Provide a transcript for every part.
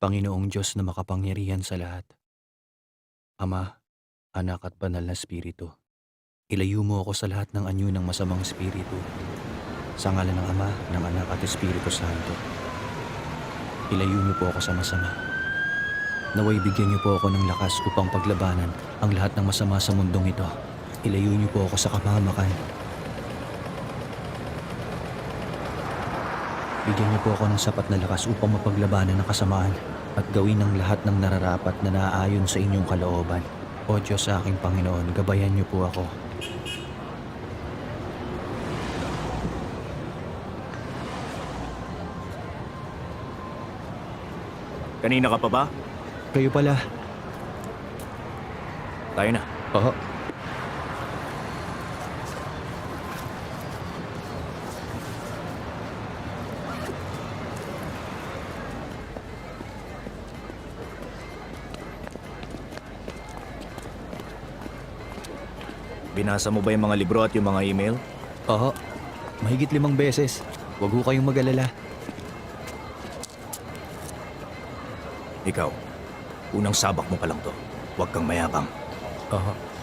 Panginoong Diyos na makapangyarihan sa lahat, Ama, Anak at Banal na Espiritu, ilayo mo ako sa lahat ng anyo ng masamang espiritu, sa ngalan ng Ama, ng Anak at Espiritu Santo. Ilayo niyo po ako sa masama. Naway bigyan niyo po ako ng lakas upang paglabanan ang lahat ng masama sa mundong ito. Ilayo niyo po ako sa kapahamakan. Bigyan niyo po ako ng sapat na lakas upang mapaglabanan ng kasamaan at gawin ang lahat ng nararapat na naaayon sa inyong kalooban. O Diyos sa aking Panginoon, gabayan niyo po ako. Kanina ka pa ba? Kayo pala. Tayo na. Oo. Binasa mo ba yung mga libro at yung mga email? Oo. Mahigit 5 beses. Huwag ho kayong mag-alala. Ikaw, unang sabak mo pa lang to. Huwag kang mayabang. Oo.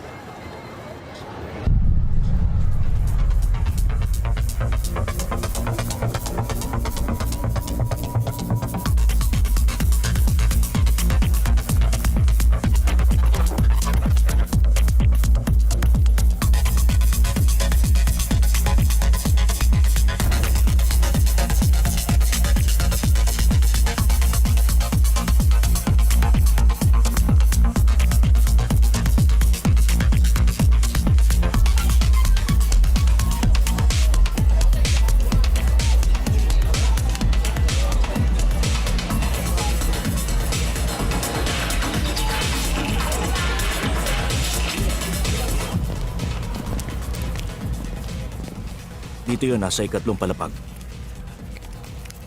Dito yun, nasa ikatlong palapag.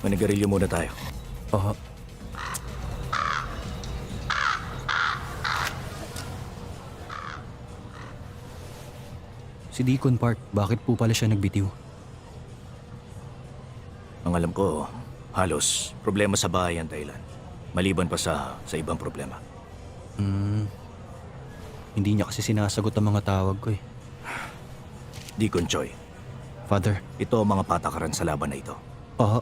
Manigarilyo muna tayo. Oo. Si Deacon Park, bakit po pala siya nagbitiw? Ang alam ko, halos problema sa bahay ang dahilan. Maliban pa sa ibang problema. Hindi niya kasi sinasagot ang mga tawag ko eh. Deacon Choi, Father. ito ang mga patakaran sa laban na ito. Oo.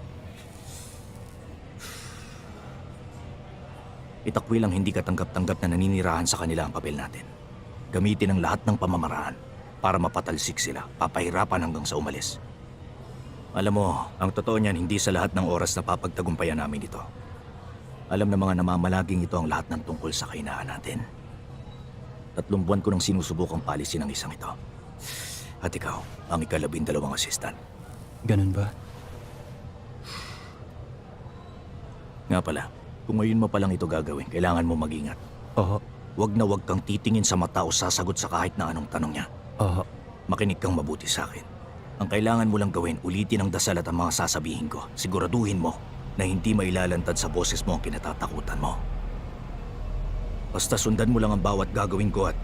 Itakwil ang hindi katanggap-tanggap na naninirahan sa kanila ang papel natin. Gamitin ang lahat ng pamamaraan para mapatalsik sila, papahirapan hanggang sa umalis. Alam mo, ang totoo niyan, hindi sa lahat ng oras na papagtagumpayan namin ito. Alam ng mga namamalaging ito ang lahat ng tungkol sa kahinaan natin. 3 buwan ko nang sinusubukang palisin ang isang ito. At ikaw, ang ika-12 assistant. Ganun ba? Nga pala, kung ngayon mo palang ito gagawin, kailangan mo mag-ingat. Oo. Huwag kang titingin sa mata o sasagot sa kahit na anong tanong niya. Oo. Makinig kang mabuti sa akin. Ang kailangan mo lang gawin, ulitin ang dasal at ang mga sasabihin ko. Siguraduhin mo na hindi mailalantad sa boses mo ang kinatatakutan mo. Basta sundan mo lang ang bawat gagawin ko at...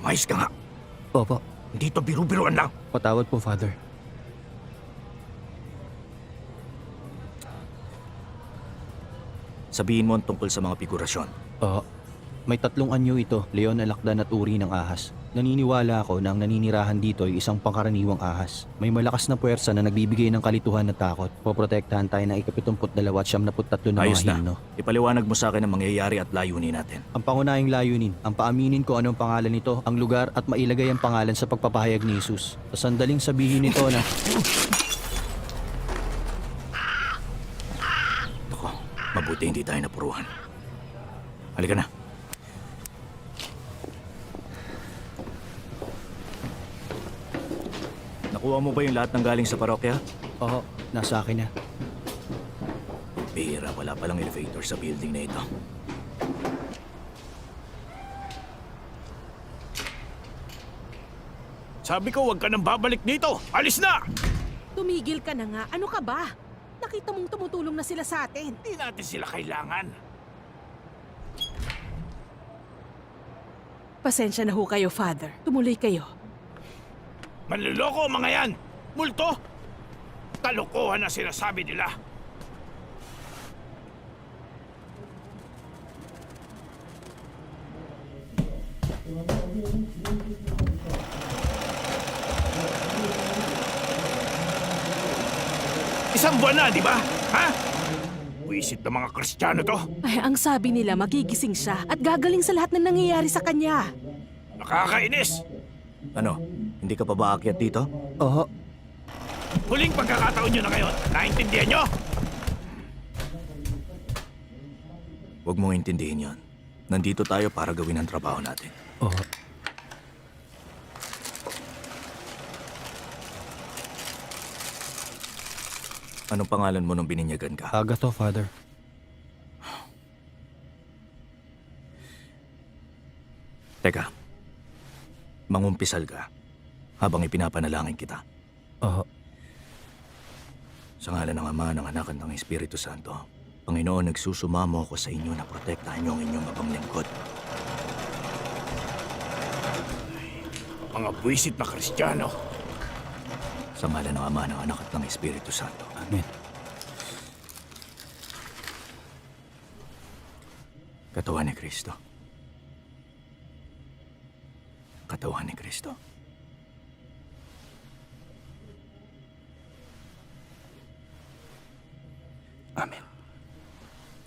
Mais ka nga! Opo. Hindi to biru-biruan lang! Patawad po, Father. Sabihin mo ang tungkol sa mga figurasyon. Oo. May 3 anyo ito, leon, alakdan at uri ng ahas. Naniniwala ako na ang naninirahan dito ay isang pangkaraniwang ahas. May malakas na puwersa na nagbibigay ng kalituhan at takot. Poprotektahan tayo ng ika-72 at 73 na Ayos mga na. himno. Ipaliwanag mo sa akin ang mangyayari at layunin natin. Ang pangunahing layunin, ang paaminin ko anong pangalan nito, ang lugar at mailagay ang pangalan sa pagpapahayag ni Jesus. Sa sandaling sabihin nito na... Ako, mabuti hindi tayo napuruhan. Halika na. Nakuha mo ba yung lahat ng galing sa parokya? Oo, nasa akin na. Bihira, wala palang elevator sa building na ito. Sabi ko, huwag ka nang babalik dito! Alis na! Tumigil ka na nga. Ano ka ba? Nakita mong tumutulong na sila sa atin. Hindi natin sila kailangan. Pasensya na ho kayo, Father. Tumuloy kayo. Manluloko ang mga yan! Multo! kalokohan na sinasabi nila. Isang buwan na, di ba? Ha? Wisit ng mga Kristiyano to. Ay, ang sabi nila magigising siya at gagaling sa lahat ng nangyayari sa kanya. Nakakainis. Ano? Hindi ka pa ba aakyat dito? Oo. Huling pagkakataon nyo na ngayon. Naintindihan nyo? Huwag mong intindihin yon. Nandito tayo para gawin ang trabaho natin. Oo. Anong pangalan mo nung bininyagan ka? Agato, Father. Teka. Mangumpisal ka habang ipinapanalangin kita. Oo. Sa ngalan ng Ama, ng Anak at ng Espiritu Santo, Panginoon, nagsusumamo ako sa inyo na protektahan niyo ang inyong abang lingkod. Mga buwisit na Kristiyano. Sa ngalan ng Ama, ng Anak at ng Espiritu Santo. Amen. Katawan ni Kristo. Katawan ni Kristo. Amen.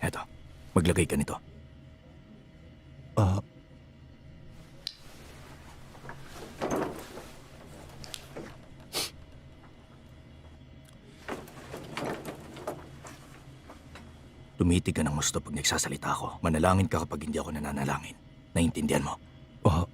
Eto, maglagay ka nito. Oo. Tumitig ka ng gusto pag nagsasalita ako. Manalangin ka kapag hindi ako nananalangin. Naiintindihan mo? Oo.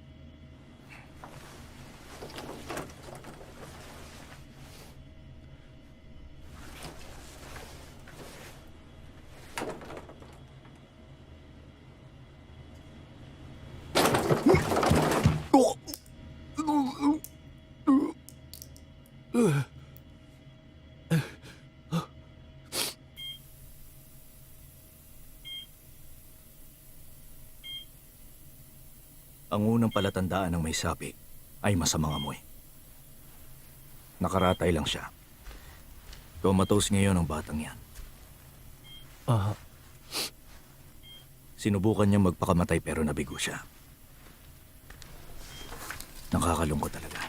Ang unang palatandaan ng may sapi ay masamang amoy. Nakaratay lang siya. Comatose ngayon ang batang yan. Oo. Sinubukan niya magpakamatay pero nabigo siya. Nakakalungkot talaga.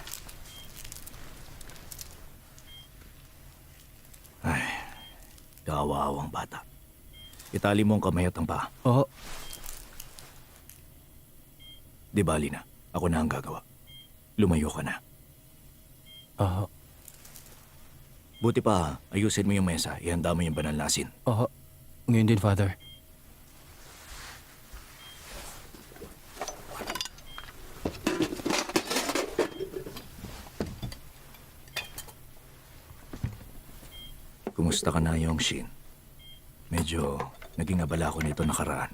Ay, kawaawang bata. Itali mo ang kamay at ang paa. Oo. Di bali na. Ako na ang gagawa. Lumayo ka na. Oo. Buti pa, ayusin mo yung mesa. Ihanda mo yung banal na asin. Oo. Ngayon din, Father. Kumusta ka na, Yongshin? Medyo naging abala ko nito nakaraan.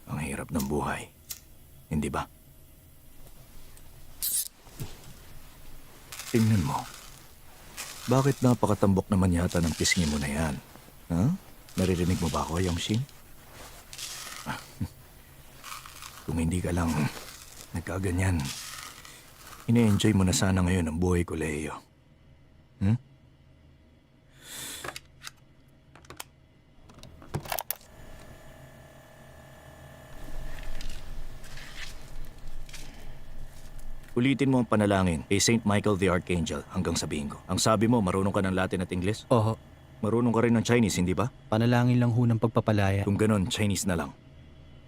Ang hirap ng buhay. Hindi ba? Tingnan mo. Bakit napakatambok naman yata ng pisngi mo na yan? Ha? Naririnig mo ba ako, Yongshin? Kung hindi ka lang nagkaganyan, ine-enjoy mo na sana ngayon ang buhay ko, Leo. Hmm? Ulitin mo ang panalangin kay Saint Michael the Archangel hanggang sabihin ko. Ang sabi mo, marunong ka ng Latin at Ingles? Oo. Marunong ka rin ng Chinese, hindi ba? Panalangin lang ho ng pagpapalaya. Kung ganon, Chinese na lang.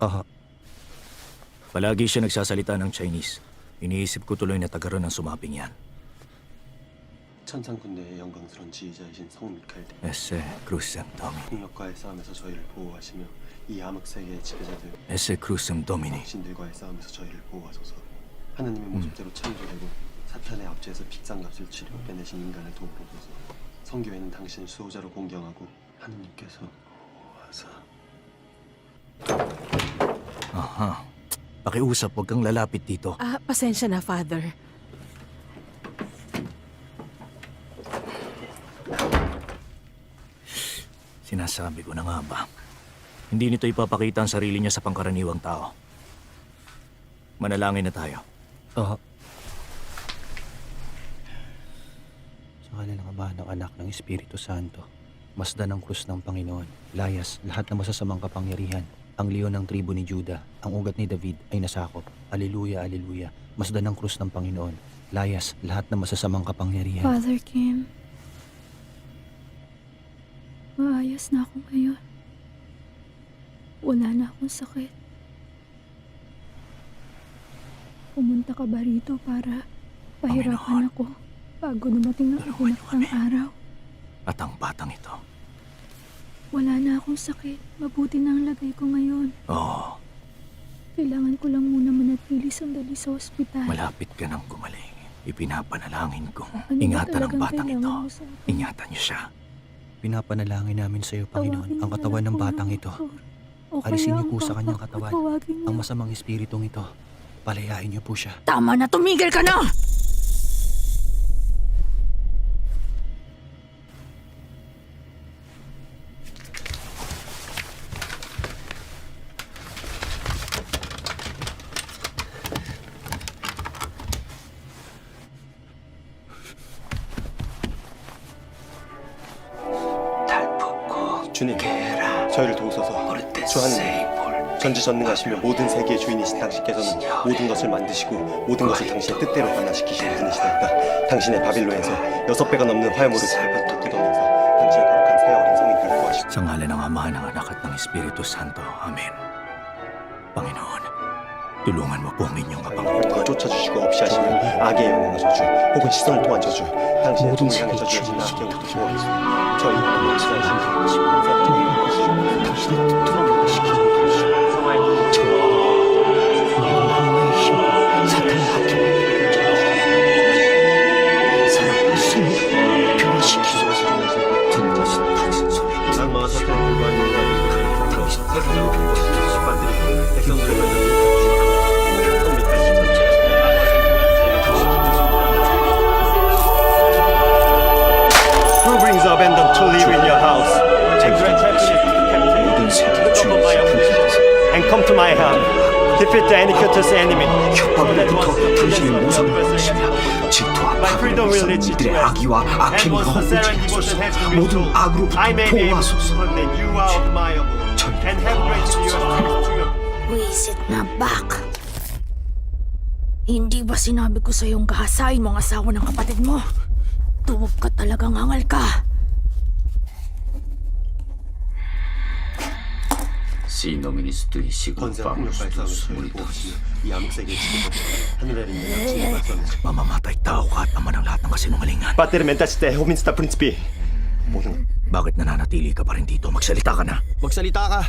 Oo. Palagi siya nagsasalita ng Chinese. Iniisip ko tuloy na taga ron ang sumaping yan. 천상군대의 영광스러운 지휘자이신 성우 미카엘 대 Ese Crucem Domini. 폭력과의 싸움에서 저희를 보호하시며 이 암흑세계의 지배자들 Ese Crucem Domini. 신들과의 싸움에서 저희를 보호하소서. 하나님의 모습대로 창조되고 사탄의 압제에서 빚상값을 치르고 빼내신 인간을 도우소서. 성교회는 당신을 수호자로 공경하고 하느님께서 보호하사. Aha. Pakiusap, huwag kang lalapit dito. Ah, pasensya na, Father. Sabi ko na nga ba, hindi nito ipapakita ang sarili niya sa pangkaraniwang tao. Manalangin na tayo. Oo. Sa ngala ng Ama, ng Anak, ng Espiritu Santo, masdan ang krus ng Panginoon, layas lahat ng masasamang kapangyarihan. Ang leon ng tribo ni Juda, ang ugat ni David ay nasakop. Aleluya, aleluya. Masdan ang krus ng Panginoon, layas lahat ng masasamang kapangyarihan. Father Kim, maayos na ako ngayon. Wala na akong sakit. Pumunta ka ba rito para pahirapan ako bago dumating ang itinakdang araw? At ang batang ito, Wala na akong sakit. Mabuti na ang lagay ko ngayon. oh, Kailangan ko lang muna manatili sandali sa ospital. malapit ka nang gumaling. Ipinapanalangin kong Ano ba ingatan ang talagang batang ito. kailangan mo sa akin? Ingatan niyo siya. Pinapanalangin namin sa iyo, Panginoon, Tawagin ang mo katawan na ng ako batang ng ito. doktor. O Alisin kaya niyo ang po sa papa kanyang ko, katawan tawagin niyo. ang masamang espiritong ito. Palayain niyo po siya. Tama na, tumigil ka na! 주님, 저희를 도우소서. 주 하느님, 전지전능하시며 모든 세계의 주인이신 당신께서는 모든 것을 만드시고 모든 것을 당신의 뜻대로 변화시키시는 분이시나이다. 당신의 바빌론에서 6배가 넘는 화염으로 잘부터 뜯어내서 당신의 거룩한 새 어린 성이 될 구하시고 Sa ngala ng Ama, ng Anak at ng Espiritu Santo. Amen. Panginoon, tulungan mo po ang inyong kapanginoon. 더 쫓아주시고 없이 하시면 악의 영향의 저주 혹은 시선을 통한 저주 당신의 모든 돈을 향해 세계의 저주하신 주인이시여, 악경부터 보호하시고 저희 하나님 역사하신 당신의 뜻대로 시키시고 사탄의 학교에 사랑과 승리를 변화시키소서. 진짜신 당신 손에 악마와 사탄의 불과한 인간이 당신 세상을 심판들이 백성들을 Who brings abandon to live in your house? And grant happiness to the captive. 모든 세계의 Look upon my afflictions and come to my help. Defeat the iniquitous enemy. 협박으로부터 당신의 모성을 받으시며 질투와 파괴로서 이들의 악의와 악행이 허무지소서. 모든 악으로부터 보호하소서. Wisit na bak. Hindi ba sinabi ko sa iyong gahasain mo ang asawa ng kapatid mo? Tuwag ka talagang hangal ka. 권세와 폭력 발사하며 저희를 보호하시며 이 암흑 세계의 지배자 하늘에 있는 약진의 발사하며 Mamamatay tao ka at ama ng lahat ng kasinungalingan. Pater mentasite hominsta principi. 모든 Bakit nananatili ka pa rin dito? Magsalita ka na. Magsalita ka!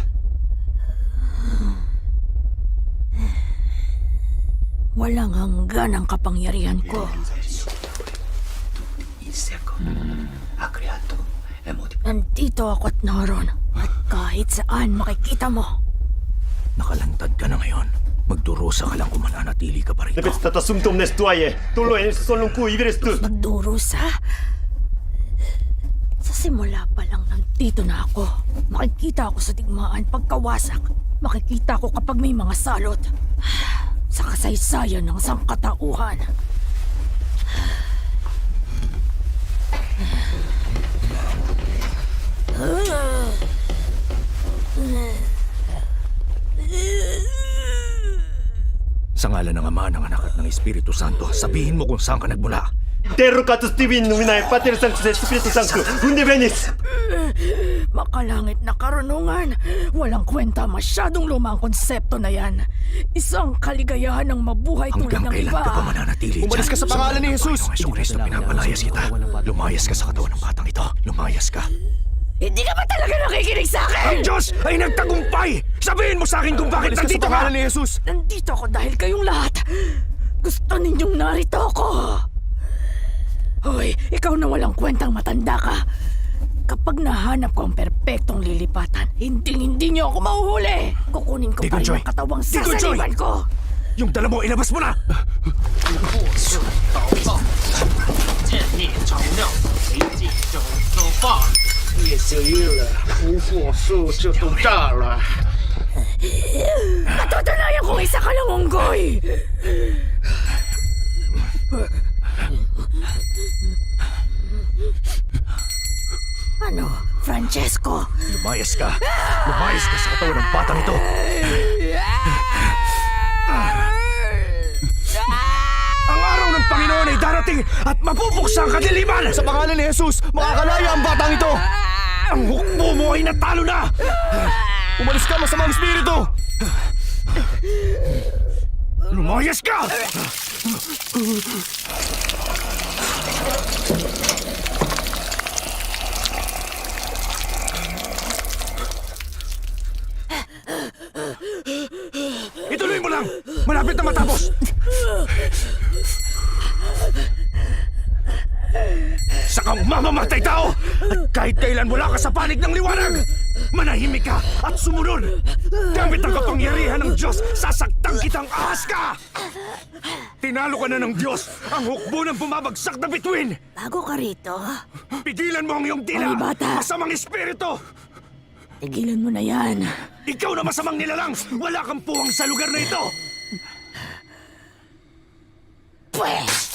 Walang hanggan ang kapangyarihan ko. Nandito ako at naroon. At kahit saan makikita mo. Nakalantad ka na ngayon. Magdurusa ka lang kung mananatili ka pa rito. Repetita sumptum nes tuae. Tulo enis solum cu iveres tu. Magdurusa? Sa simula pa lang nandito na ako. Makikita ako sa digmaan pagkawasak. Makikita ko kapag may mga salot. Sa kasaysayan ng sangkatauhan. Sa ngala ng Ama, ng Anak at ng Espiritu Santo, sabihin mo kung saan ka nagmula. Terrocatus divin nominae Pater Sanctus et Spiritus Sanctus. Unde venis? Makalangit na karunungan. Walang kwenta, masyadong luma ang konsepto na yan. Isang kaligayahan ng mabuhay tulad Hanggang ng kailan iba. ka pa mananatili dyan? Umalis ka sa pangalan ni Jesus! Sa Panginoong Kristo, pinapalayas kita. Lumayas ka sa katawan ng batang ito. Lumayas ka. Hindi ka ba talaga nakikinig sa akin? Ang Diyos ay nagtagumpay! Sabihin mo sa akin kung bakit nandito ka! ni Jesus! Nandito ako dahil kayong lahat. Gusto ninyong narito ako. Hoy, ikaw na walang kwentang matanda ka. Kapag nahanap ko ang perpektong lilipatan, hindi niyo ako mahuhuli. Kukunin ko pa rin Joy. ang katawang Digo, Joy. sasaliban ko. Yung dala mo, ilabas mo na! 夜就夜了，无火树就都炸了。 Matutulayan kong isa ka ng unggoy! Ano, Francesco? Lumayas ka! Lumayas ka sa katawan ng batang ito! Ang araw ng Panginoon ay darating at mapupuksa ang kadiliman! Sa pangalan ni Jesus, makakalaya ang batang ito! Ang hukbo mo ay natalo na! Umalis ka, masamang espiritu! Lumayas ka! Ituloy mo lang! Malapit na matapos! Sakang mamamatay tao! At kahit kailan wala ka sa panig ng liwanag! Manahimik ka at sumunod! Gamit ang kapangyarihan ng Diyos, sasaktan kitang ahas ka! Tinalo ka na ng Diyos! Ang hukbo ng bumabagsak na bituin! Bago ka rito, Pigilan mo ang iyong dila! Ay, bata! Masamang espiritu! tigilan mo na yan. Ikaw na masamang nilalang! Wala kang puwang sa lugar na ito! Pwes!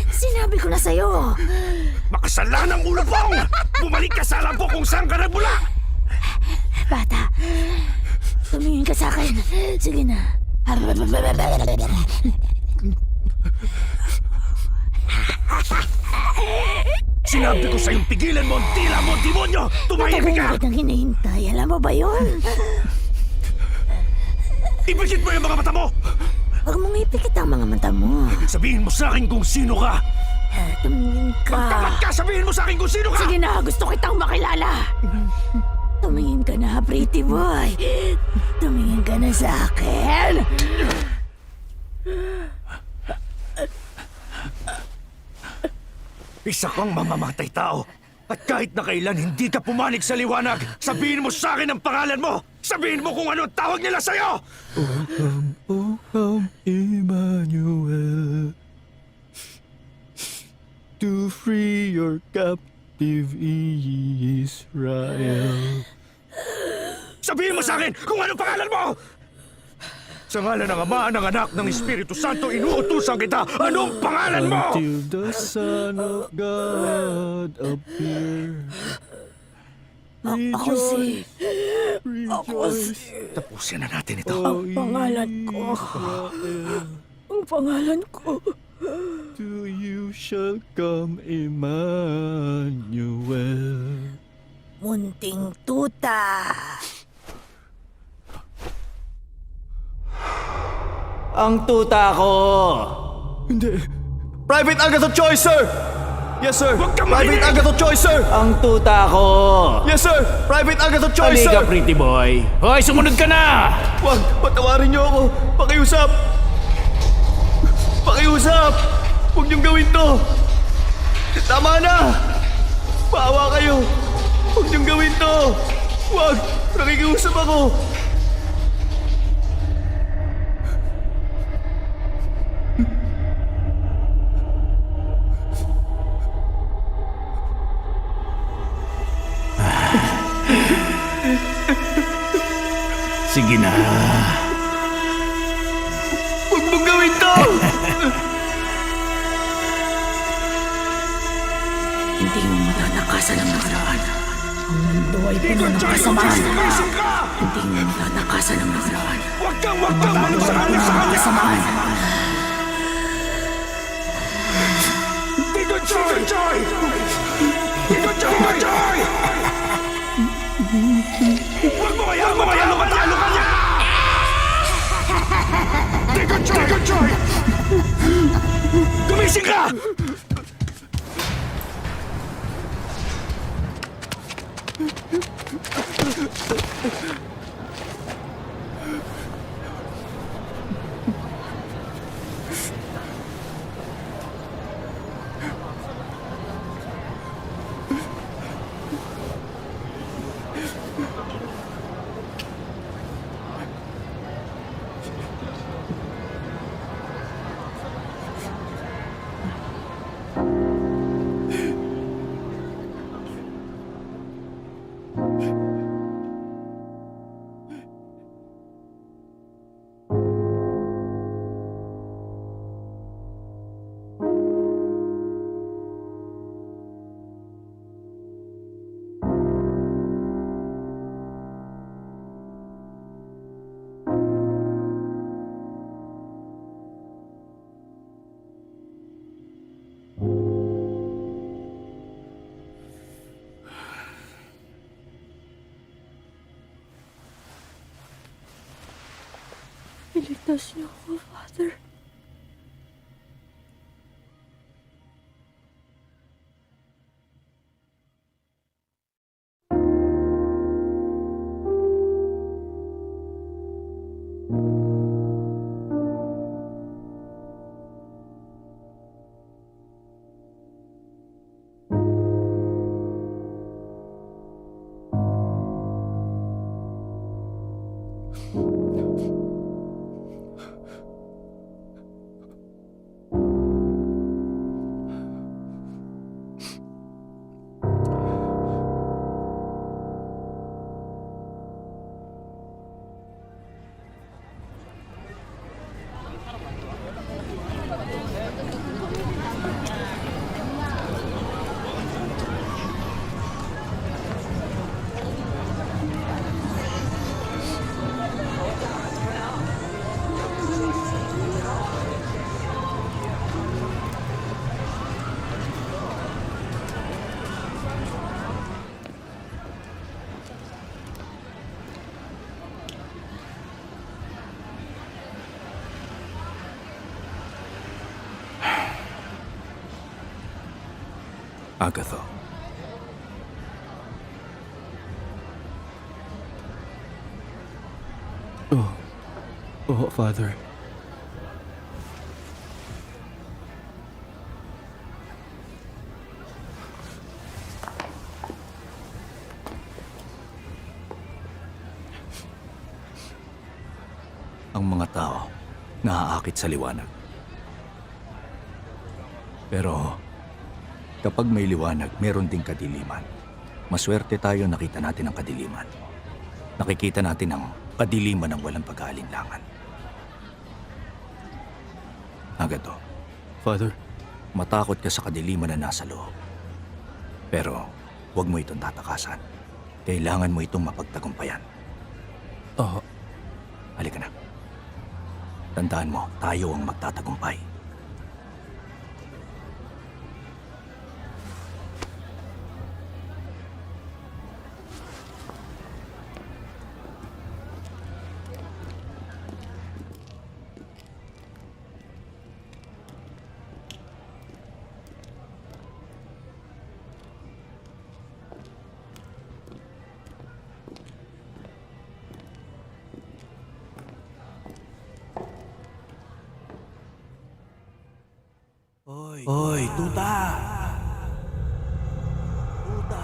Sinabi ko na sa'yo. Makasalanang ulo pong! Bumalik ka sa alam po kung saan ka nagmula! Bata, tumingin ka sa akin. Sige na. Sinabi ko sa'yong pigilan mo ang tila mo, demonyo! Tumahimik ka! Matagal kitang hinihintay. Alam mo ba yun? Ipikit mo yung mga mata mo! Huwag mong ipikit ang mga mata mo. Sabihin mo sa akin kung sino ka! Tumingin Magtapat ka. ka! Sabihin mo sa akin kung sino ka! Sige na, gusto kitang makilala. Tumingin ka na, pretty boy. Tumingin ka na sa akin. Isa kang mamamatay tao! At kahit na kailan hindi ka pumanig sa liwanag, sabihin mo sa akin ang pangalan mo! Sabihin mo kung ano ang tawag nila sa'yo! O come, Emmanuel, to free your captive Israel. Sabihin mo sa akin kung ano pangalan mo! Sa ngalan ng Ama, ng Anak, ng Espiritu Santo, inuutusan kita! Anong pangalan mo? Until the Son of God appear. Ako si... Rejoice, Tapusin na natin ito. O pangalan ko. Israel. Ang pangalan ko. To you shall come Emmanuel. Munting tuta. Ang tuta ko! Hindi. Private Agatha Choi, sir! Yes, sir! Huwag kang Private makinig! Agatha Choi, sir! Ang tuta ko! Yes, sir! Private Agatha Choi, Halika, sir! pretty boy! Hoy, sumunod ka na! Wag! Patawarin niyo ako! Pakiusap! Pakiusap! Huwag niyong gawin to! Tama na! Paawa kayo! Huwag niyong gawin to! Wag! Nakikiusap ako! Sige na. Huwag mong gawin to! Hindi mo matatakasan ang nakaraan. Ang mundo ay puno ng kasamaan. Hindi mo matatakasan ang nakaraan. Huwag kang manusahan sa kanya! Kasamaan. Tito Joy! Tito Joy! Huwag mo kaya matalo ka niya! Tito Joy! Gumising ka! Iligtas niyo ako, Father. Agatha. Oo, Father. Ang mga tao naaakit sa liwanag. Pero kapag may liwanag, meron ding kadiliman. Maswerte tayo nakita natin ang kadiliman. Nakikita natin ang kadiliman ng walang pag-aalinlangan. Agado, Father, matakot ka sa kadiliman na nasa loob. Pero huwag mo itong tatakasan. Kailangan mo itong mapagtagumpayan. oo. Halika na. Tandaan mo, tayo ang magtatagumpay. Hoy, tuta!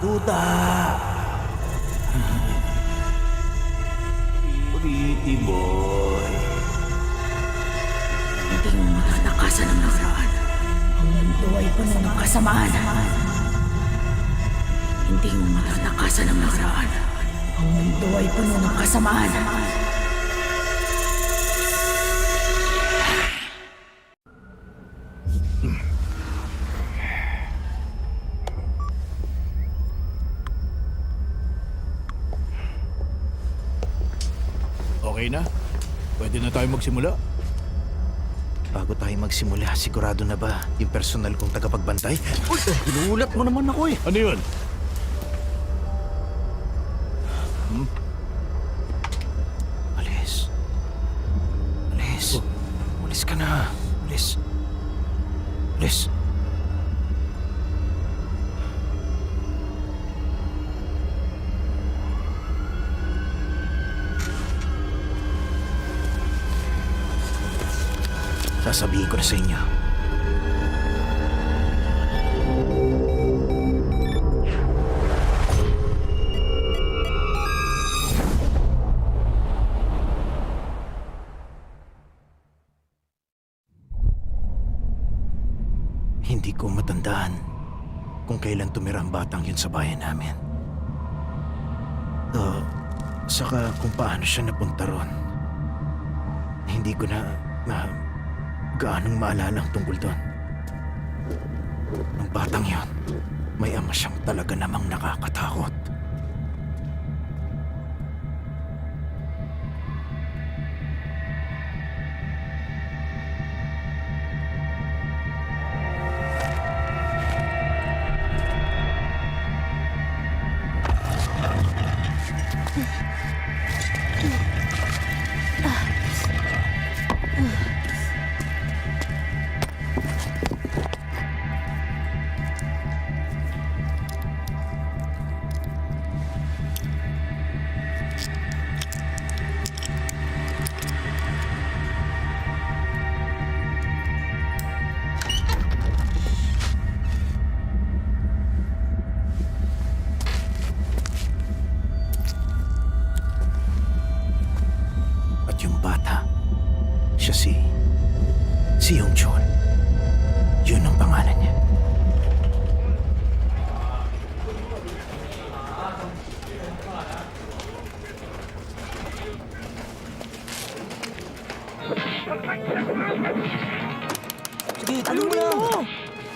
Tuta! Pretty boy. Hindi mo matatakasan ang nakaraan. Ang mundo ay puno ng kasamaan. Hindi mo matatakasan ang nakaraan. Ang mundo ay puno ng kasamaan. Okay na? Pwede na tayo magsimula? Bago tayo magsimula, sigurado na ba yung personal kong tagapagbantay? Uy, inuulat mo naman ako eh. Ano yun? Alis. Alis. Alis ka na. Alis. Alis. Sasabihin ko na sa inyo. Hindi ko matandaan kung kailan tumira ang batang yun sa bayan namin. Saka kung paano siya napunta ron. Hindi ko na gaanong maalala ang tungkol doon. Ang batang yon, may ama siyang talaga namang nakakatakot. Si Yongchun. Yun ang pangalan niya.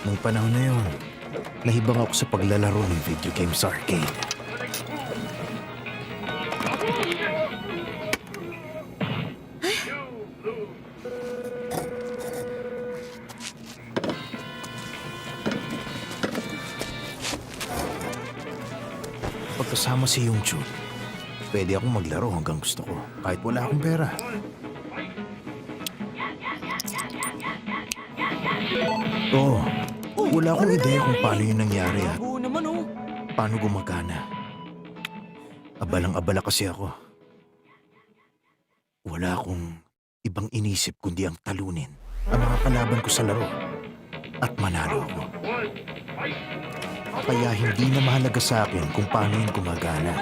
Nung panahon na yun, nahibang ako sa paglalaro ng video game sa arcade. Pagkasama si Yongchun, pwede akong maglaro hanggang gusto ko, kahit wala akong pera. Oo, wala akong ideya kung paano yun nangyari at paano gumagana. Abalang-abala kasi ako. Wala akong ibang inisip kundi ang talunin ang mga kalaban ko sa laro at manalo ako. Kaya hindi na mahalaga sa akin kung paano yun gumagana.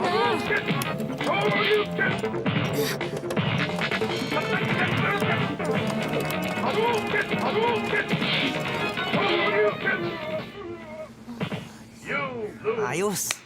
Ayos!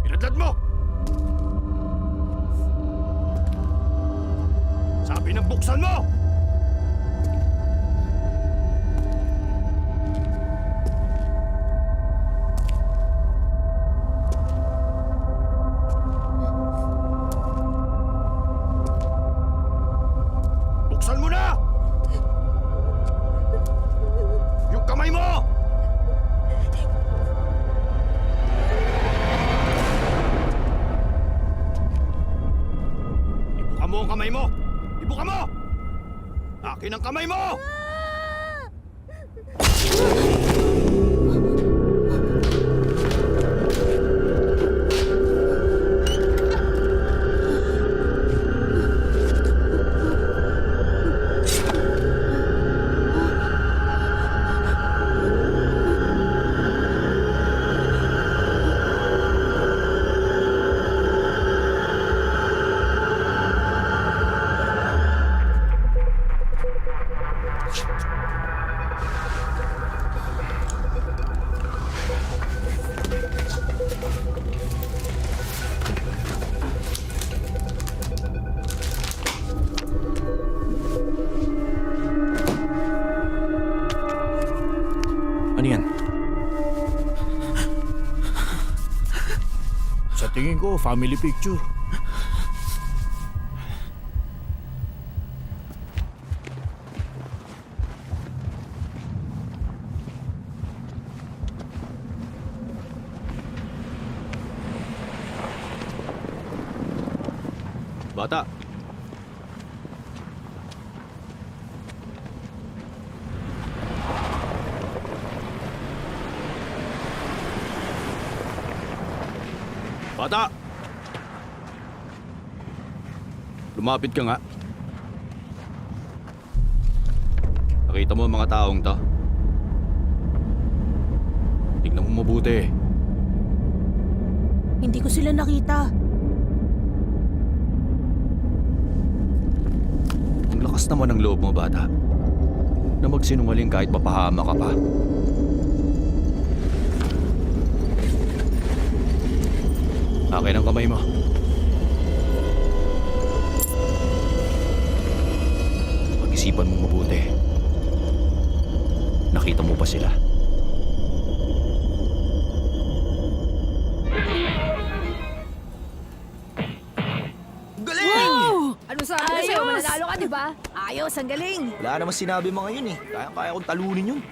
Pinadlad mo! Sabi ng buksan mo! Buksan mo na! Yung kamay mo! Ibuka mo ang kamay mo! Ibuka mo! Akin ang kamay mo! Ano yan? Sa tingin ko, family picture. Bata! Bata! Lumapit ka nga. Nakita mo ang mga taong to? Tignan mo mabuti. Hindi ko sila nakita. Ang lakas naman ng loob mo, bata. Na magsinungaling kahit mapahama ka pa. Akin ang kamay mo. Pag-isipan mo mabuti. Nakita mo ba sila? Wow! Ano ba? Ayos, ang galing. Wala naman sinabi mga yun eh. Kaya kong talunin yun.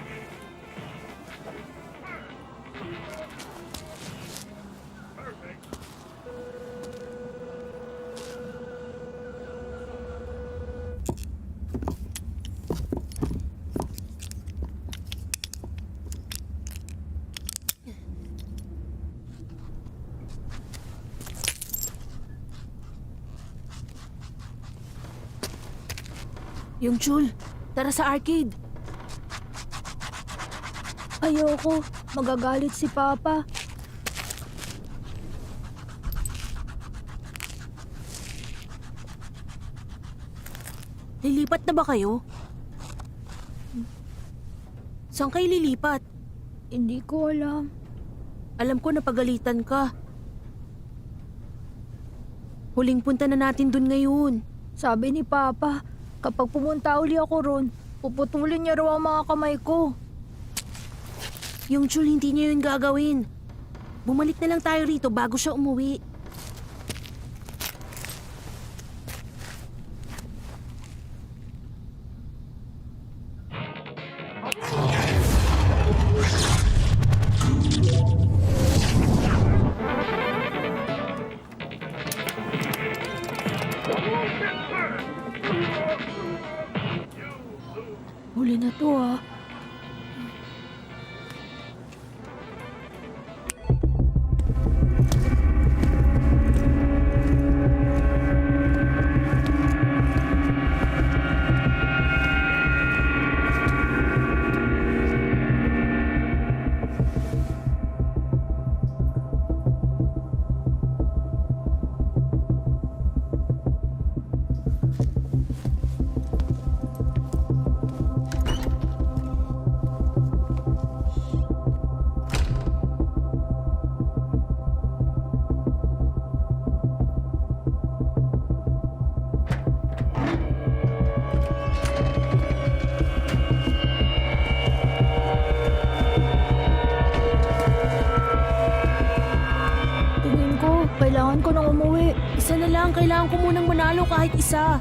Yung Jul, tara sa arcade. Ayoko. Magagalit si Papa. Lilipat na ba kayo? Saan kayo lilipat? Hindi ko alam. Alam ko napagalitan ka. Huling punta na natin dun ngayon. Sabi ni Papa, kapag pumunta uli ako ron, puputulin niya raw ang mga kamay ko. Yung Jul, hindi niya yun gagawin. Bumalik na lang tayo rito bago siya umuwi. Huli na to ah. Tingin ko, kailangan ko nang umuwi. Isa na lang, kailangan ko munang manalo kahit isa.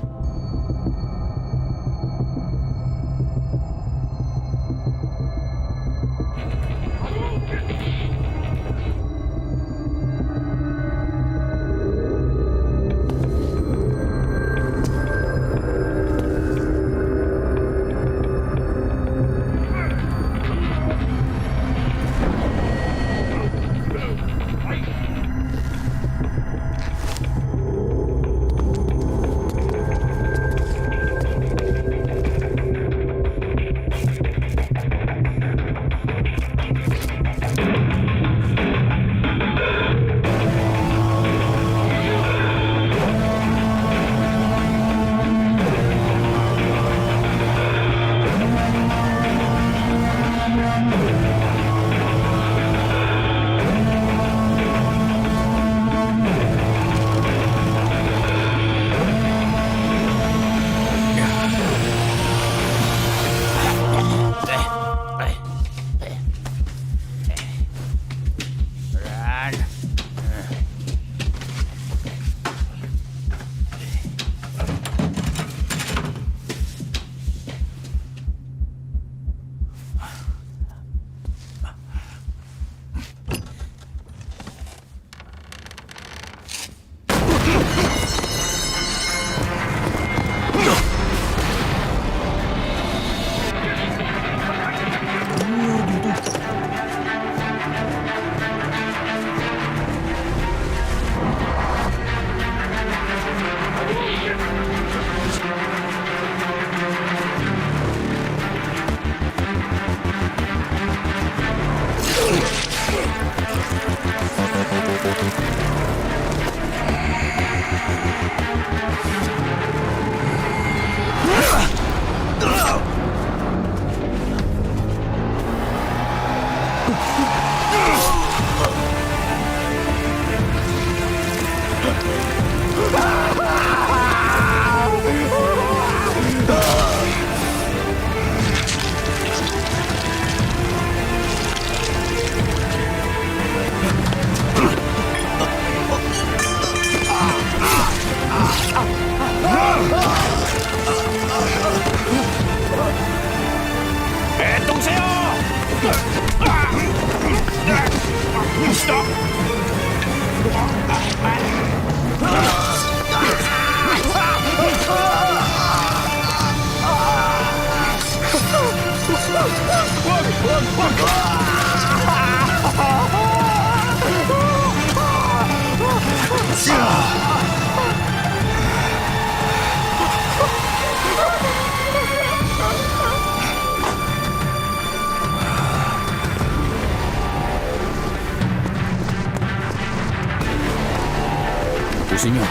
Tapusin niyo.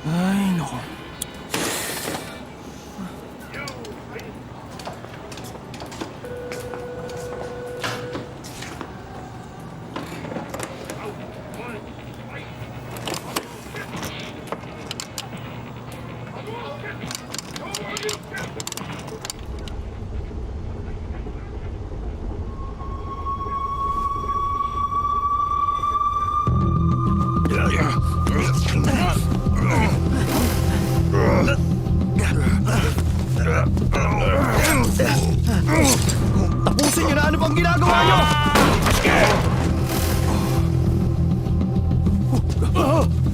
Ay, nako. Tapusin niyo na! Ano pang ginagawa niyo?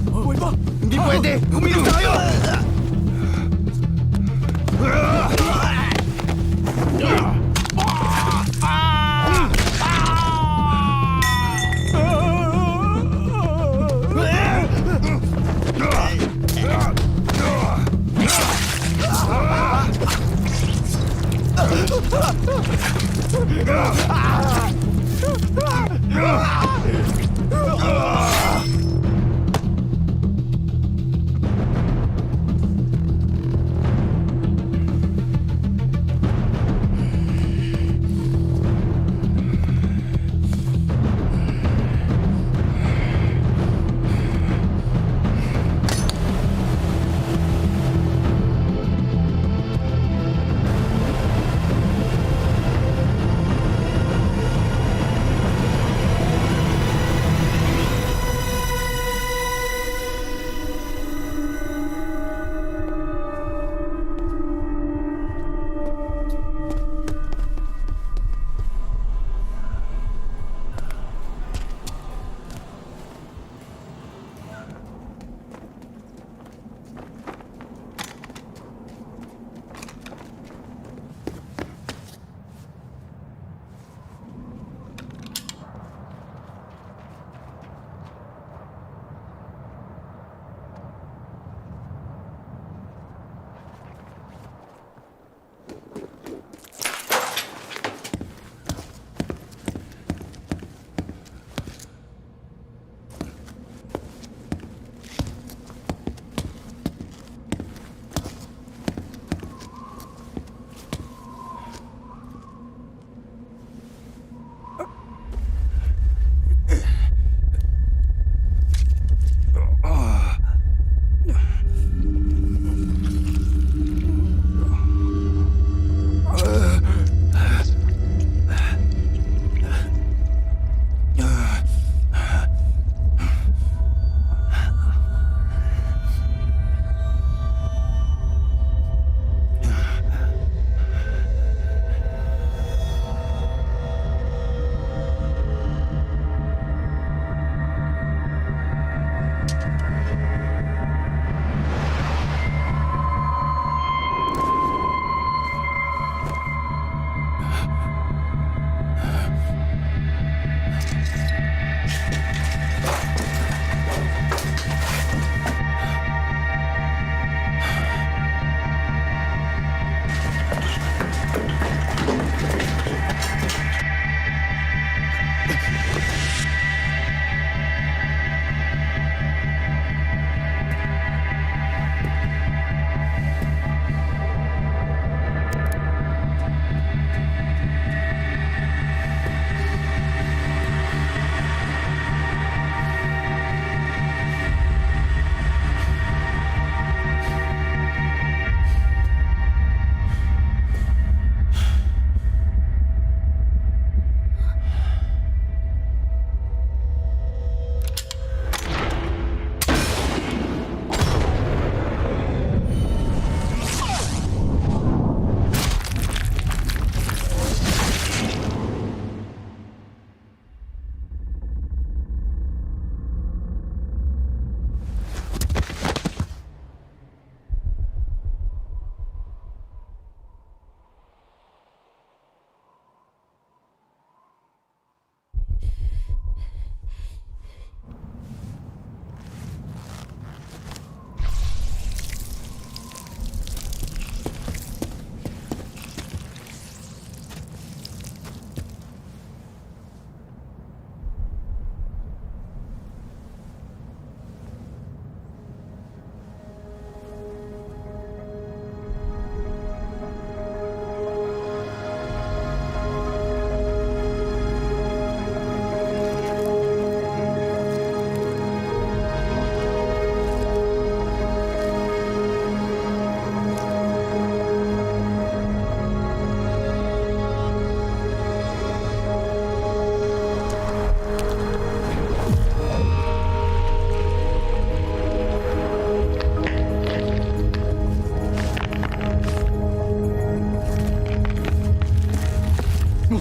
Buhay pa! Hindi pwede! Uminom tayo!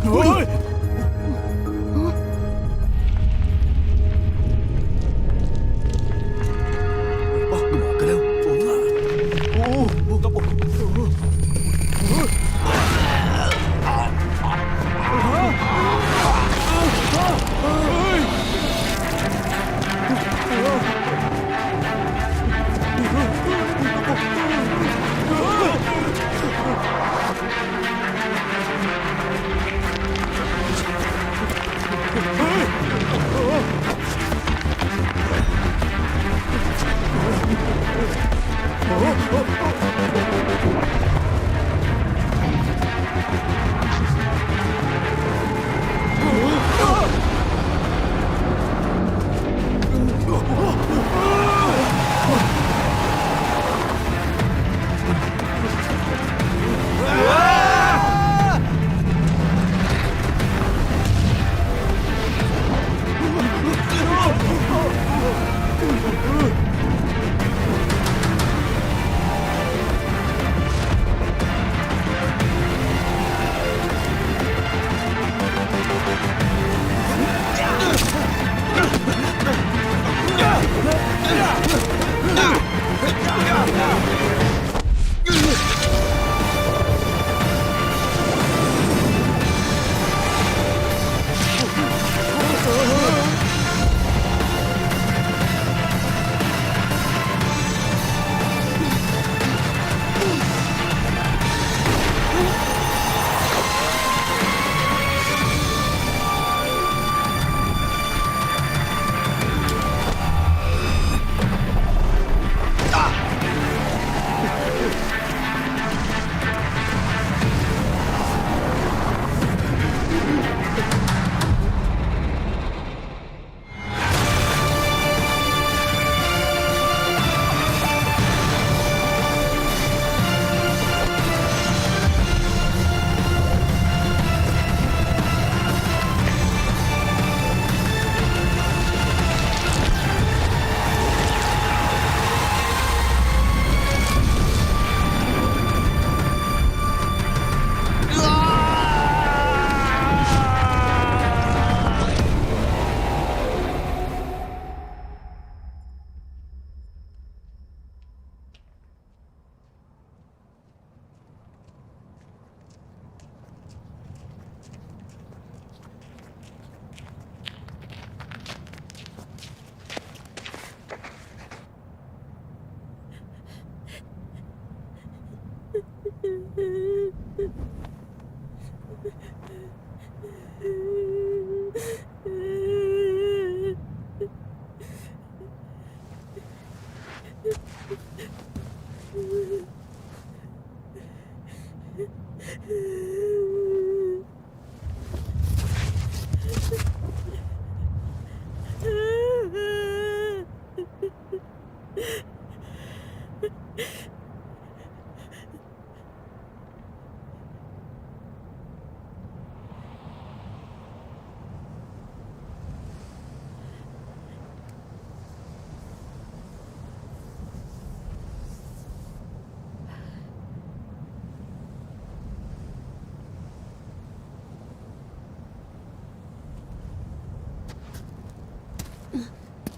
Gumagalaw. Oo nga. Oo, tapo.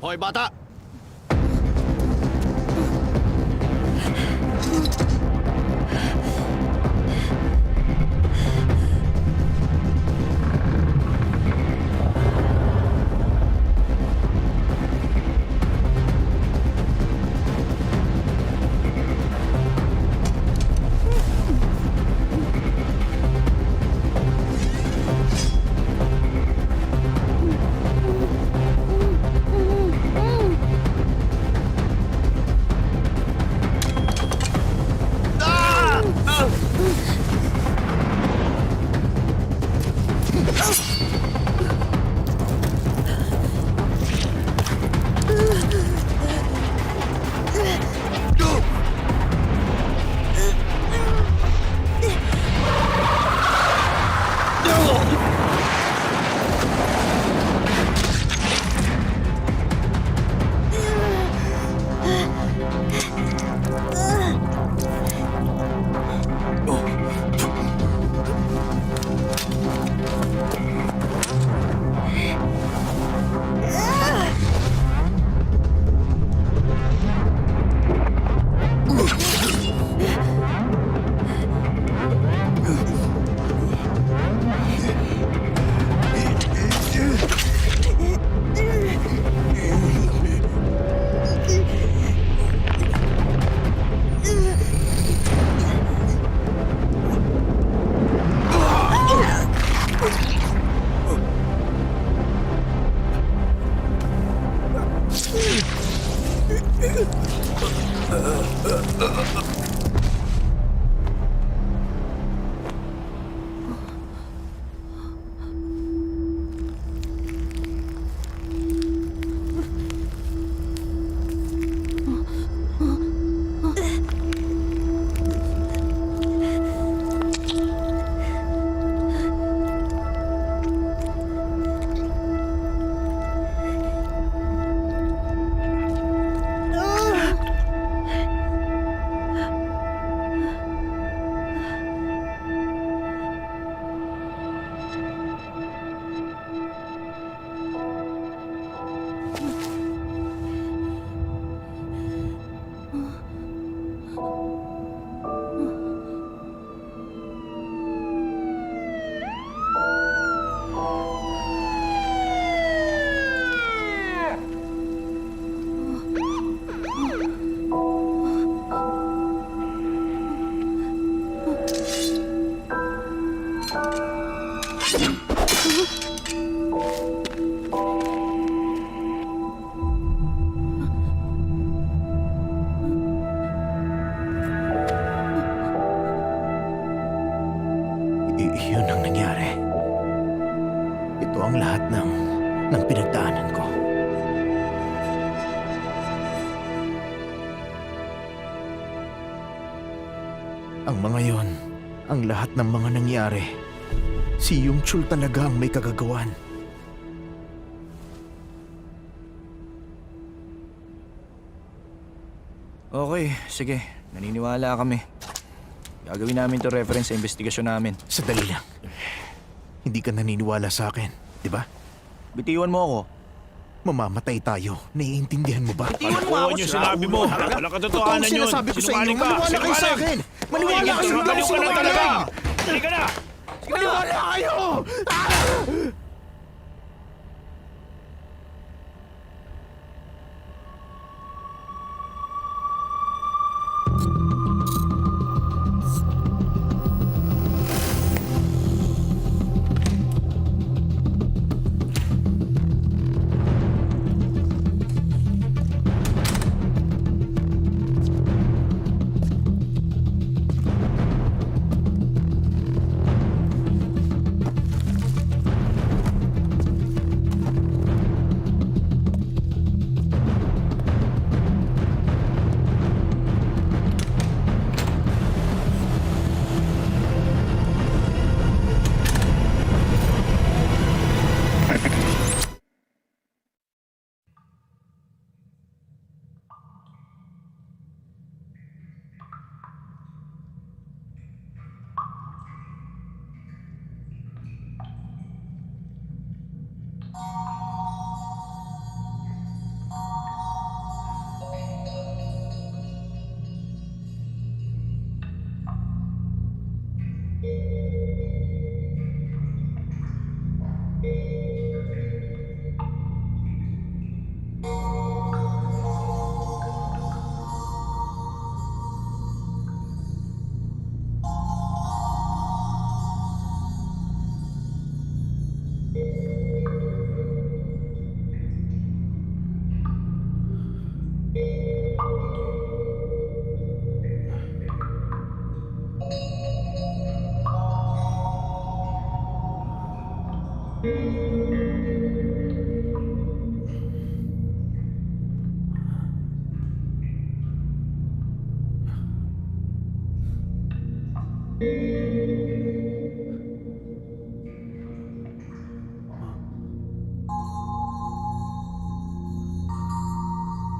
Hoy, bata! Iyon ang nangyari. Ito ang lahat ng pinagdaanan ko. Ang mga yon, ang lahat ng mga nangyari, si Yung Chul talaga ang may kagagawan. Okay, sige. Naniniwala kami. Gagawin namin to reference sa investigasyon namin. Sadali lang. Hindi ka naniniwala sa akin, di ba? Bitiwan mo ako. Mamamatay tayo. Naiintindihan mo ba? Ano yung sinabi mo? Wala katotohanan Totoong yun. sinasabi ko sa inyo. Sinungaling ka. Maniwala kayo sa akin! Maniwala kayo! Sinungaling ka na talaga. Hindi ka na. Maniwala kayo!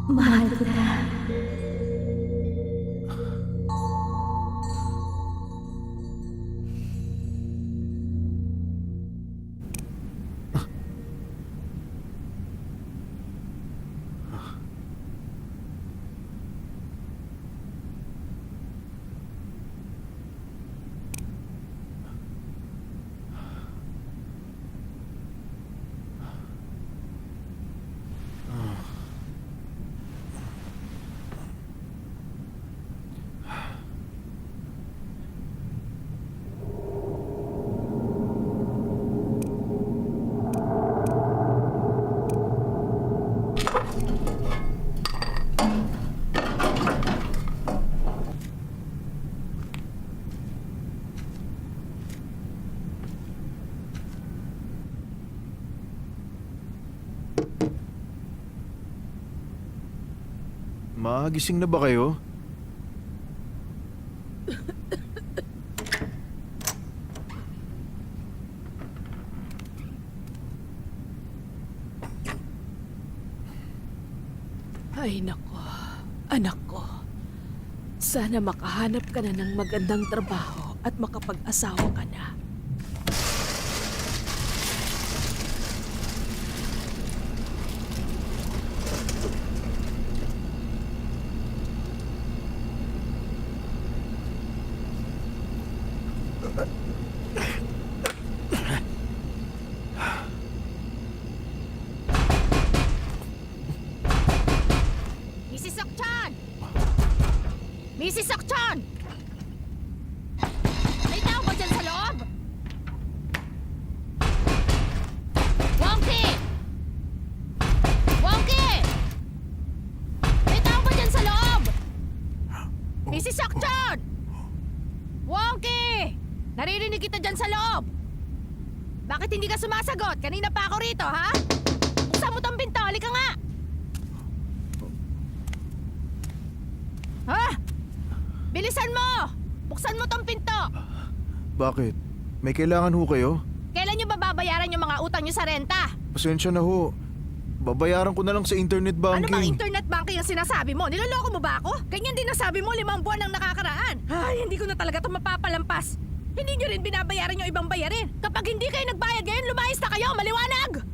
Mahal kita. Magising na ba kayo? Ay nako, anak ko. Sana makahanap ka na ng magandang trabaho at makapag-asawa ka na. Mrs. Sokchan! Mrs. Sokchan! May tao ba dyan sa loob? Naririnig kita dyan sa loob! Bakit hindi ka sumasagot? Kanina pa ako rito, ha? Buksan mo tong pinto, halika nga! Ha? Bilisan mo! Buksan mo tong pinto! Bakit? May kailangan ho kayo? Kailan nyo ba babayaran yung mga utang nyo sa renta? Pasensya na ho. Babayaran ko na lang sa internet Ano bang banking. internet banking ang sinasabi mo? Niloloko mo ba ako? Ganyan din nasabi mo 5 buwan ang nakakaraan. Ay, hindi ko na talaga ito mapapalampas. Hindi nyo rin binabayaran yung ibang bayarin. Kapag hindi kayo nagbayad ngayon, lumayas na kayo! Maliwanag!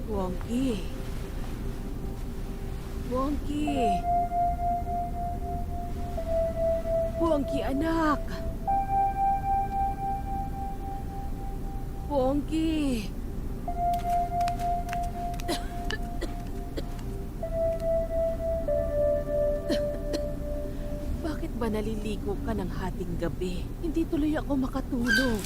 Wongki. Wongki. Wongki, anak. Wongki. Bakit ba naliligo ka ng hating gabi? Hindi tuloy ako makatulog.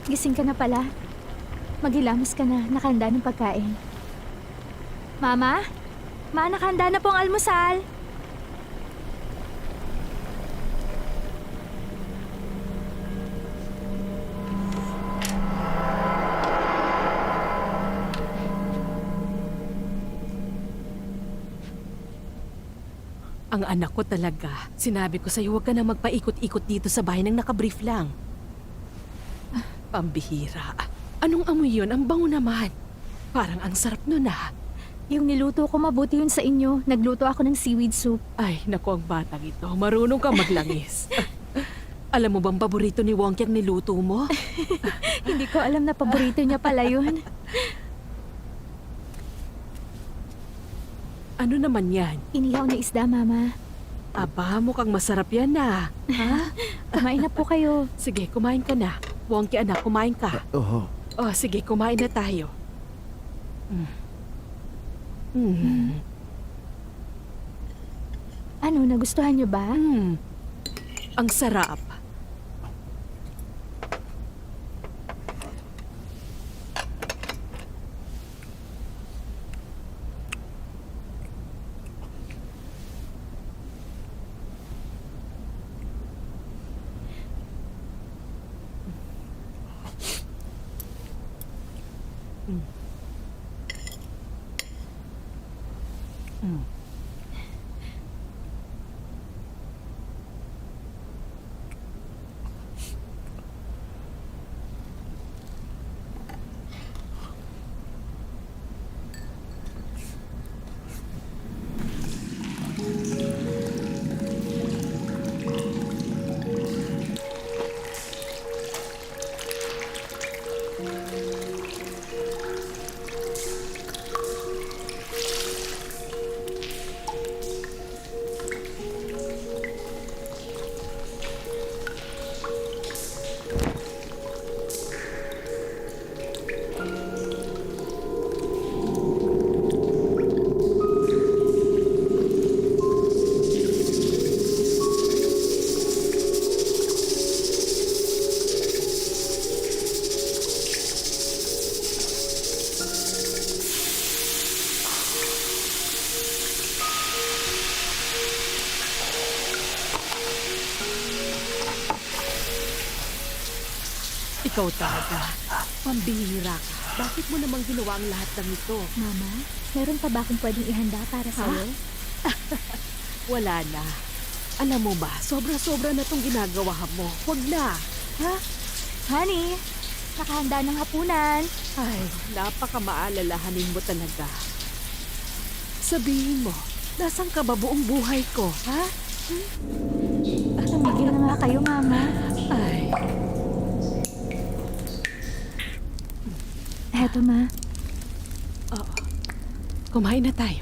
Gising ka na pala. Maghilamos ka na. Nakahanda ng pagkain. Mama? Ma, nakahanda na po ang almusal. Ang anak ko talaga. Sinabi ko sa'yo, huwag ka na magpaikot-ikot dito sa bahay nang nakabrief lang. Pambihira. Anong amoy yun? Ang bango naman. Parang ang sarap nun ah. Yung niluto ko, mabuti yun sa inyo. Nagluto ako ng seaweed soup. Ay, naku ang batang ito. Marunong ka maglangis. Alam mo bang paborito ni Wonky ang niluto mo? Hindi ko alam na paborito niya pala yun. Ano naman yan? Inihaw na isda, Mama. Aba, mukhang masarap yan na. Ha? Kumain na po kayo. Sige, kumain ka na. Wonky anak, kumain ka. Oo. Oh, sige, kumain na tayo. Ano, nagustuhan niyo ba? Ang sarap. Ikaw talaga. Pambihira ka. Bakit mo namang ginawa ang lahat ng ito? Mama, meron pa ba akong pwedeng ihanda para sa'yo? Wala na. Alam mo ba, sobra-sobra na tong ginagawa mo. Huwag na. Ha? Honey, nakahanda ng hapunan. Ay, napakamaalalahanin mo talaga. Sabihin mo, nasan ka ba buong buhay ko, ha? Tumigil na nga kayo, Mama. Ay, Eto, Ma. kumain na tayo.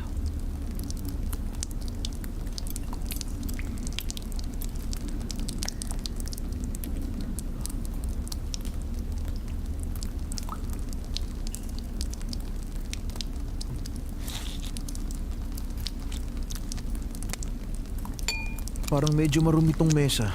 Parang medyo marumi tong mesa.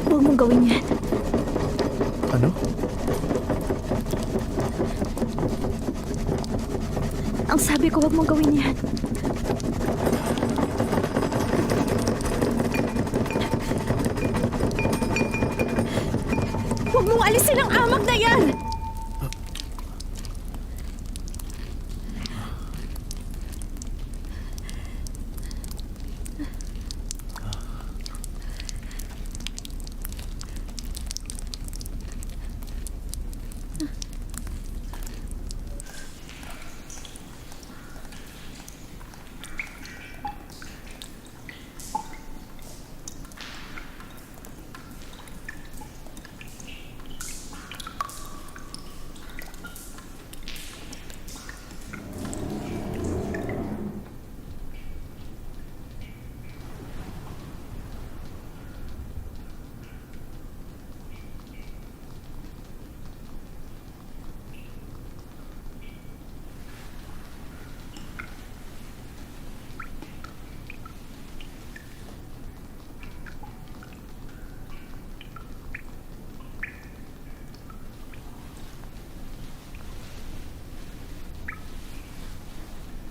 Huwag mong gawin yan. Ano? Ang sabi ko, huwag mong gawin yan. Huwag mong alisin ang amag na yan!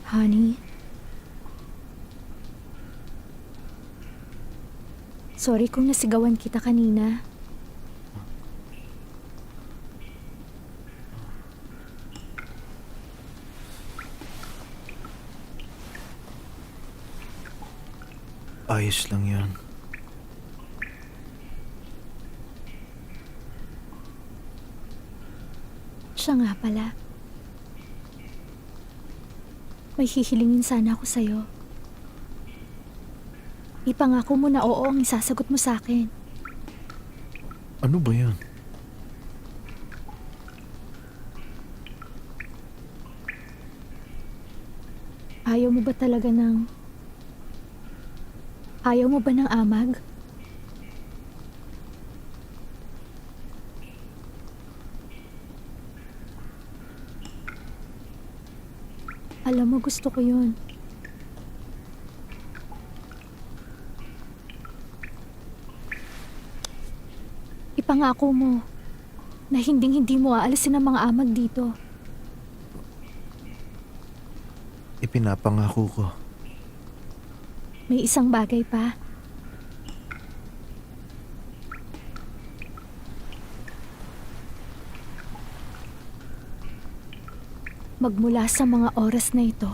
Honey, Sorry kung nasigawan kita kanina. Ayos lang yun. Siya nga pala. May hihilingin sana ako sa'yo. Ipangako mo na oo ang isasagot mo sa akin. Ano ba yun? Ayaw mo ba talaga ng... Ayaw mo ba ng amag? Alam mo, gusto ko yun. Ipangako mo na hinding-hindi mo aalisin ang mga amag dito. Ipinapangako ko. May isang bagay pa. Magmula sa mga oras na ito,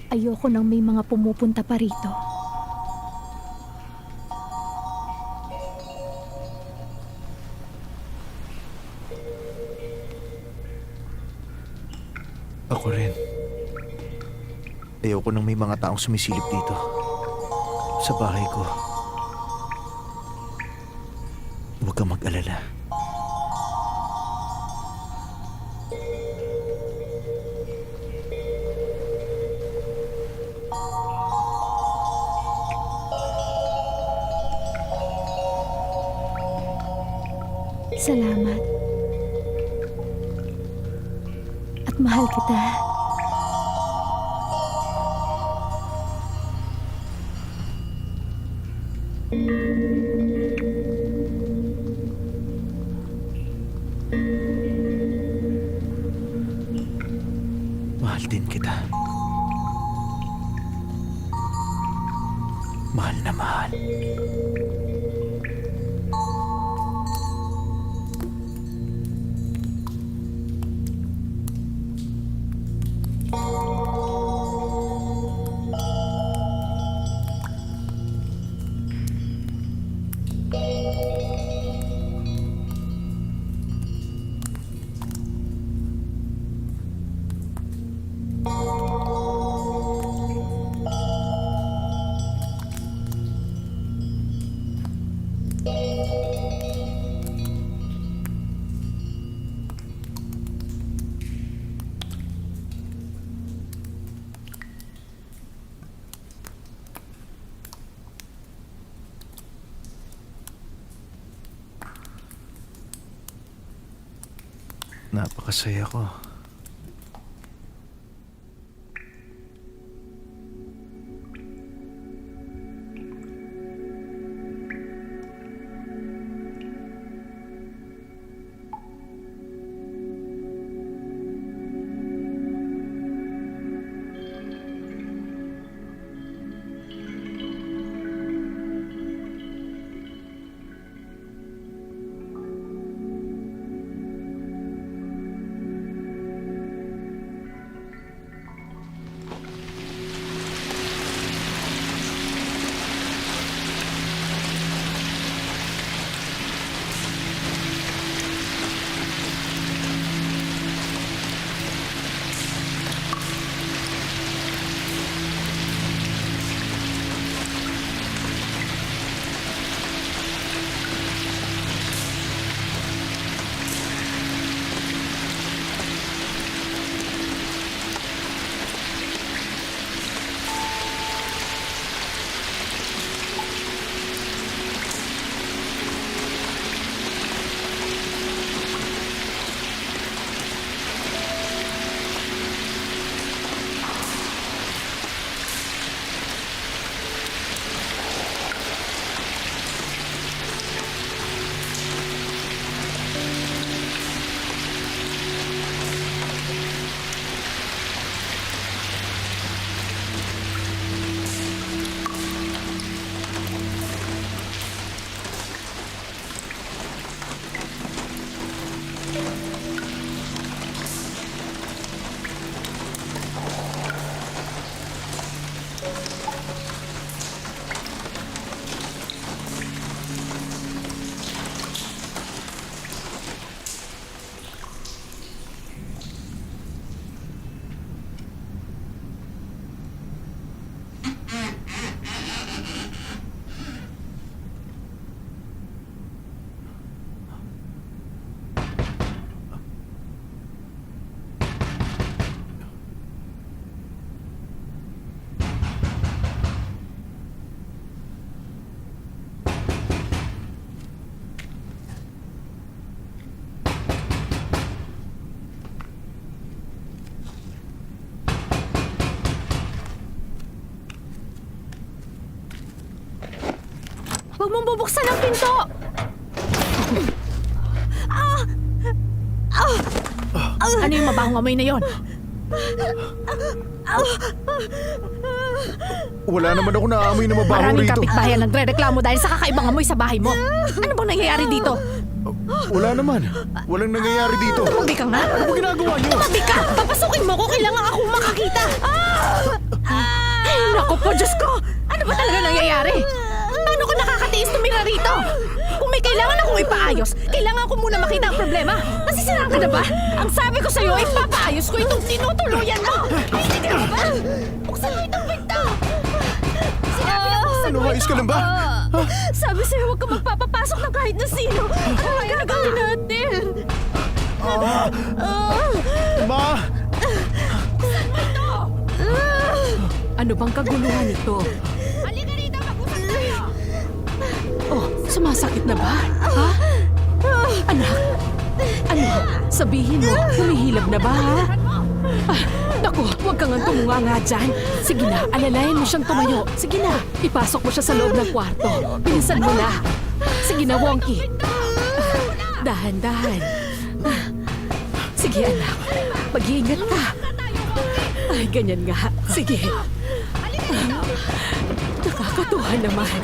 ayoko nang may mga pumupunta pa rito. Ako rin. Ayoko nang may mga taong sumisilip dito. Sa bahay ko. Huwag kang mag-alala. Salamat. At mahal kita. Mahal din kita. Mahal na mahal. Napakasaya ko. Huwag mong bubuksan ang pinto! Ano yung mabahong amoy na yon? Wala naman ako naamoy na mabaho Maraming rito. kapitbahay ang nagre-reklamo dahil sa kakaibang amoy sa bahay mo. Ano bang nangyayari dito? Wala naman. Walang nangyayari dito. Tumabi ka nga! Ano ba ginagawa niyo? Tumabi ka! Papasukin mo ko! Kailangan akong makakita! Ay, naku po, Diyos ko! Ano ba talaga nangyayari? Paano ko nakakatiis tumira rito? Kung may kailangan akong ipaayos, kailangan ko muna makita ang problema. Nasisiraan ka na ba? Ang sabi ko sa'yo, ipapaayos ko itong tinutuluyan mo! Hindi ka na ba? Buksan mo itong pinto! Sinabi na buksan Ano, mo ayos ka lang ba? Sabi sa'yo, huwag ka magpapapasok ng kahit na sino. Ano kaya nagawin natin? Ma! Ano bang kaguluhan ito? Halika rito, mag-usap tayo! Oh, sumasakit na ba? Ha? Anak? Ano? Sabihin mo, humihilab na ba, ha? Naku, huwag kang tumunga nga dyan. Sige na, alalayan mo siyang tumayo. Sige na, ipasok mo siya sa loob ng kwarto. Bilisan mo na. Sige na, Wonky. Dahan-dahan. Sige, anak. Mag-iingat ka. Ay, ganyan nga. Sige. Nakakatuwa naman.